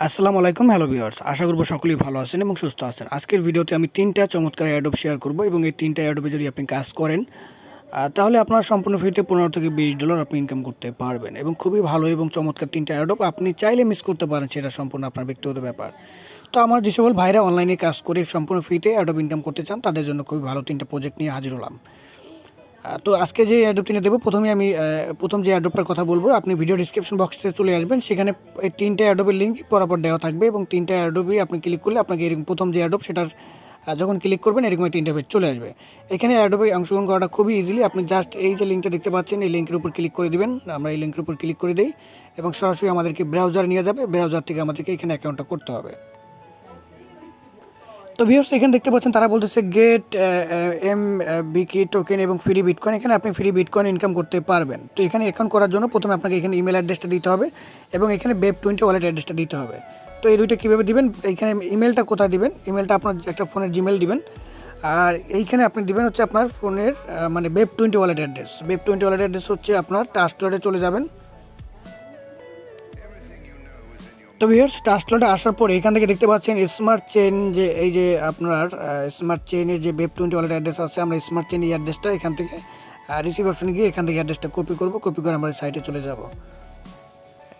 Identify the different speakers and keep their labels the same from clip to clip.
Speaker 1: আসসালামু আলাইকুম, hello viewers. আশা করব সকলেই ভালো আছেন এবং সুস্থ আছেন। আজকের ভিডিওতে আমি 3টা চমৎকার অ্যাডোব শেয়ার করব এবং এই 3টা অ্যাডোবে যদি আপনি কাজ করেন তাহলে আপনার সম্পূর্ণ ফ্রিতে $15 থেকে $20 আপনি ইনকাম করতে পারবেন এবং খুবই ভালো এবং চমৎকার 3টা অ্যাডোব আপনি চাইলে মিস করতে পারেন, সেটা সম্পূর্ণ আপনার ব্যক্তিগত ব্যাপার। তো আমার যে সকল ভাইরা অনলাইনে কাজ করে সম্পূর্ণ ফ্রিতে অ্যাডোব ইনকাম করতে চান তাদের জন্য খুবই ভালো 3টা প্রজেক্ট নিয়ে হাজির হলাম। তো আজকে যে অ্যাডোবটি নিয়ে দেবো, প্রথমে আমি প্রথম যে অ্যাডোবটার কথা বলবো, আপনি ভিডিও ডিসক্রিপশন বক্সে চলে আসবেন, সেখানে এই 3টা অ্যাডোবের লিঙ্ক পরপর দেওয়া থাকবে এবং 3টা অ্যাডোবই আপনি ক্লিক করলে আপনাকে এরকম প্রথম যে অ্যাডোব সেটার যখন ক্লিক করবেন এরকম 3টা পেজ চলে আসবে। এখানে অ্যাডোবে অংশগ্রহণ করাটা খুবই ইজিলি। আপনি জাস্ট এই যে লিঙ্কটা দেখতে পাচ্ছেন এই লিঙ্কের উপর ক্লিক করে দিবেন। আমরা এই লিঙ্কের উপর ক্লিক করে দিই এবং সরাসরি আমাদেরকে ব্রাউজার নিয়ে যাবে। ব্রাউজার থেকে আমাদেরকে এখানে অ্যাকাউন্টটা করতে হবে। তো ভিউয়ার্স, এখানে দেখতে পাচ্ছেন তারা বলতেছে গেট বিকি টোকেন এবং ফ্রি বিটকয়েন। এখানে আপনি ফ্রি বিটকয়েন ইনকাম করতে পারবেন। তো এখানে অ্যাকাউন্ট করার জন্য প্রথমে আপনাকে এখানে ইমেল অ্যাড্রেসটা দিতে হবে এবং এখানে Web20 ওয়ালেট অ্যাড্রেসটা দিতে হবে। তো এই দুইটা কীভাবে দিবেন, এইখানে ইমেলটা কোথায় দিবেন, ইমেলটা আপনার একটা ফোনের জিমেল দিবেন আর এইখানে আপনি দিবেন হচ্ছে আপনার ফোনের মানে Web20 wallet address. Web20 wallet address হচ্ছে আপনার ট্রাস্টওয়ালেটে চলে যাবেন। তো ভিউয়ার্স, ট্রাস্টওয়ালেটে আসার পরে এখান থেকে দেখতে পাচ্ছেন স্মার্ট চেইন, যে এই যে আপনার স্মার্ট চেইনের যে Web20 ওয়ালেট অ্যাড্রেস আছে, আমরা স্মার্ট চেইন এই অ্যাড্রেসটা এখান থেকে রিসিভ অপশনে গিয়ে এখান থেকে অ্যাড্রেসটা কপি করব। কপি করে আমরা সাইটে চলে যাব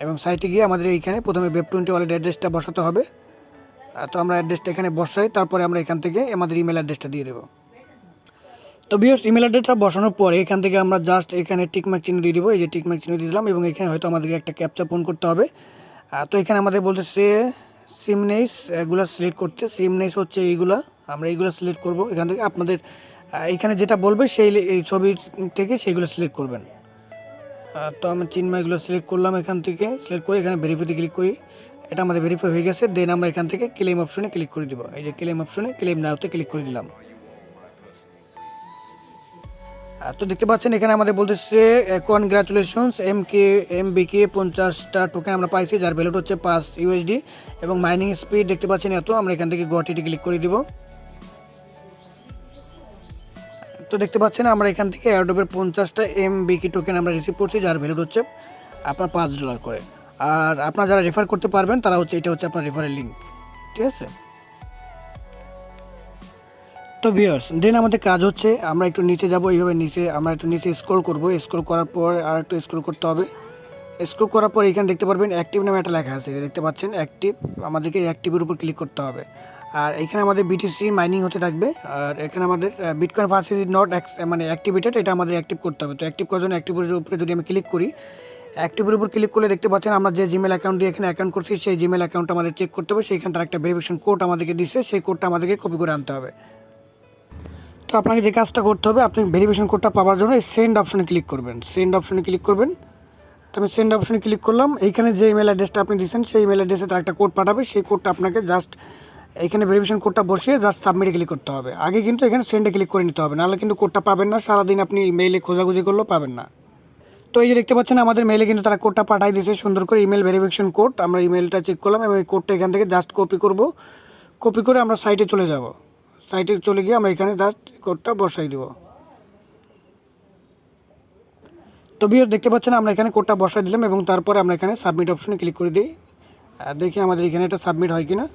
Speaker 1: এবং সাইটে গিয়ে আমাদের এইখানে প্রথমে Web20 ওয়ালেট অ্যাড্রেসটা বসাতে হবে। তো আমরা অ্যাড্রেসটা এখানে বসাই, তারপরে আমরা এখান থেকে আমাদের ইমেল অ্যাড্রেসটা দিয়ে দেবো। তো ভিউয়ার্স, ইমেল অ্যাড্রেসটা বসানোর পরে এখান থেকে আমরা জাস্ট এখানে টিকমার্ক চিহ্ন দিয়ে দিব। এই যে টিকমার্ক চিহ্ন দিয়ে দিলাম এবং এখানে হয়তো আমাদেরকে একটা ক্যাপচা পূরণ করতে হবে। তো এখানে আমাদের বলতেছে সিমনেস এগুলো সিলেক্ট করতে। সিমনেস হচ্ছে এইগুলা, আমরা এইগুলো সিলেক্ট করব। এখান থেকে আপনাদের এখানে যেটা বলবে সেই এই ছবির থেকে সেইগুলো সিলেক্ট করবেন। তো আমি চিহ্নগুলো সিলেক্ট করলাম, এখান থেকে সিলেক্ট করে এখানে ভেরিফাইতে ক্লিক করি। এটা আমাদের ভেরিফাই হয়ে গেছে। দেন আমরা এখান থেকে ক্লেম অপশনে ক্লিক করে দিব। এই যে ক্লেম অপশনে ক্লেম নাওতে ক্লিক করে দিলাম। তো দেখতে পাচ্ছেন এখানে আমাদের বলতেছে কনগ্রাচুলেশনস এমবিকে 50টা টোকেন আমরা পাইছি, যার ভ্যালু হচ্ছে $5 এবং মাইনিং স্পিড দেখতে পাচ্ছেন এত। আমরা এখান থেকে গটিটি ক্লিক করে দিব। তো দেখতে পাচ্ছেন আমরা এখান থেকে এয়ারড্রপের 50টা এমবিকে টোকেন আমরা রিসিভ করছি, যার ভ্যালু হচ্ছে আপনার $5 করে। আর আপনারা যারা রেফার করতে পারবেন তারা হচ্ছে এটা হচ্ছে আপনার রেফারের লিঙ্ক, ঠিক আছে। তো ভিউয়ার্স, দেন আমাদের কাজ হচ্ছে আমরা একটু নিচে যাব, এইভাবে নিচে আমরা একটু নিচে স্ক্রল করব। স্ক্রল করার পর আর একটু স্ক্রল করতে হবে। স্ক্রল করার পর এখানে দেখতে পারবেন অ্যাক্টিভ নামে একটা লেখা আছে, দেখতে পাচ্ছেন অ্যাক্টিভ। আমাদেরকে অ্যাক্টিভের উপর ক্লিক করতে হবে। আর এখানে আমাদের বিটিসি মাইনিং হতে থাকবে। আর এখানে আমাদের বিটকয়েন ফার্স্ট ইজ নট মানে অ্যাক্টিভেটেড, এটা আমাদের অ্যাক্টিভ করতে হবে। তো অ্যাক্টিভ করার জন্য অ্যাক্টিভের উপরে যদি আমি ক্লিক করি, অ্যাক্টিভের উপর ক্লিক করলে দেখতে পাচ্ছেন আমরা যে জিমেল অ্যাকাউন্ট দিয়ে এখানে অ্যাকাউন্ট করছি সেই জিমেল অ্যাকাউন্ট আমাদের চেক করতে হবে। সেইখানে তার একটা ভেরিফিকেশন কোড আমাদেরকে দিচ্ছে, সেই কোডটা আমাদেরকে কপি করে আনতে হবে। তো আপনাকে যে কাজটা করতে হবে, আপনি ভেরিফিকেশন কোডটা পাওয়ার জন্য সেন্ড অপশনে ক্লিক করবেন। সেন্ড অপশনে ক্লিক করবেন। তো আমি সেন্ড অপশনে ক্লিক করলাম। এইখানে যে ইমেল অ্যাড্রেসটা আপনি দিচ্ছেন সেই ইমেল অ্যাড্রেসে তার একটা কোড পাঠাবে। সেই কোডটা আপনাকে জাস্ট এখানে ভেরিফিকেশন কোডটা বসিয়ে জাস্ট সাবমিটে ক্লিক করতে হবে। আগে কিন্তু এখানে সেন্ডে ক্লিক করে নিতে হবে, নাহলে কিন্তু কোডটা পাবেন না। সারাদিন আপনি মেইলে খোঁজাখুঁজি করলেও পাবেন না। তো এই যে দেখতে পাচ্ছেন আমাদের মেইলে কিন্তু তারা কোডটা পাঠিয়ে দিয়েছে সুন্দর করে, ইমেল ভেরিফিকেশন কোড। আমরা ইমেলটা চেক করলাম এবং এই কোডটা এখান থেকে জাস্ট কপি করব। কপি করে আমরা সাইটে চলে যাব। সাইটে চলে গিয়ে আমরা এখানে জাস্ট কোডটা বসাই দেব। তো ভিউয়ার্স, দেখতে পাচ্ছেন আমরা এখানে কোডটা বসাই দিলাম এবং তারপরে আমরা এখানে সাবমিট অপশনে ক্লিক করে দিই। দেখি আমাদের এখানে এটা সাবমিট হয় কিনা।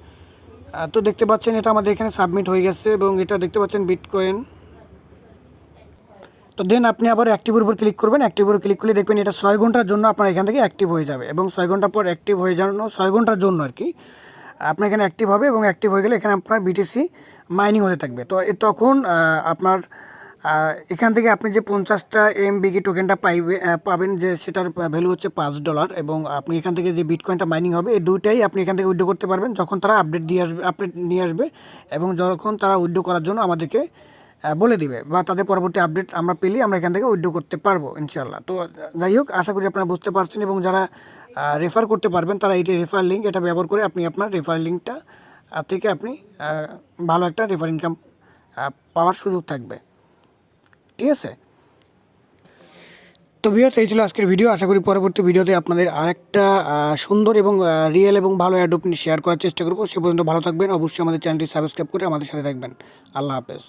Speaker 1: তো দেখতে পাচ্ছেন এটা আমাদের এখানে সাবমিট হয়ে গেছে এবং এটা দেখতে পাচ্ছেন বিটকয়েন। তো দেন আপনি আবার অ্যাক্টিভের উপর ক্লিক করবেন। অ্যাক্টিভের ক্লিক করলে দেখবেন এটা 6 ঘন্টার জন্য আপনার এখান থেকে অ্যাক্টিভ হয়ে যাবে এবং 6 ঘন্টা পর অ্যাক্টিভ হয়ে যাওয়ার 6 ঘন্টার জন্য আর কি আপনার এখানে অ্যাক্টিভ হবে এবং অ্যাক্টিভ হয়ে গেলে এখানে আপনার বিটিসি মাইনিং হতে থাকবে। তো তখন আপনার এখান থেকে আপনি যে 50টা এমবিকি টোকেনটা পাবেন, যে সেটার ভ্যালু হচ্ছে $5 এবং আপনি এখান থেকে যে বিটকয়েনটা মাইনিং হবে এই দুইটাই আপনি এখান থেকে উইথড্র করতে পারবেন যখন তারা আপডেট নিয়ে আসবে এবং যখন তারা উইথড্র করার জন্য আমাদেরকে বলে দিবে বা তাদের পরবর্তী আপডেট আমরা পেলে আমরা এখান থেকে উইথড্র করতে পারবো ইনশাআল্লাহ। তো যাই হোক, আশা করি আপনারা বুঝতে পারছেন এবং যারা রেফার করতে পারবেন তারা এইটা রেফার লিঙ্ক এটা ব্যবহার করে আপনি আপনার রেফার লিঙ্কটা থেকে আপনি ভালো একটা রেফার ইনকাম পাওয়ার সুযোগ থাকবে, ঠিক আছে। তো ভিউয়ার্স, এই ছিল আজকের ভিডিও। আশা করি পরবর্তী ভিডিওতে আপনাদের আরেকটা সুন্দর এবং রিয়েল এবং ভালো অ্যাডোপ শেয়ার করার চেষ্টা করবো। সে পর্যন্ত ভালো থাকবেন। অবশ্যই আমাদের চ্যানেলটি সাবস্ক্রাইব করে আমাদের সাথে থাকবেন। আল্লাহ হাফেজ।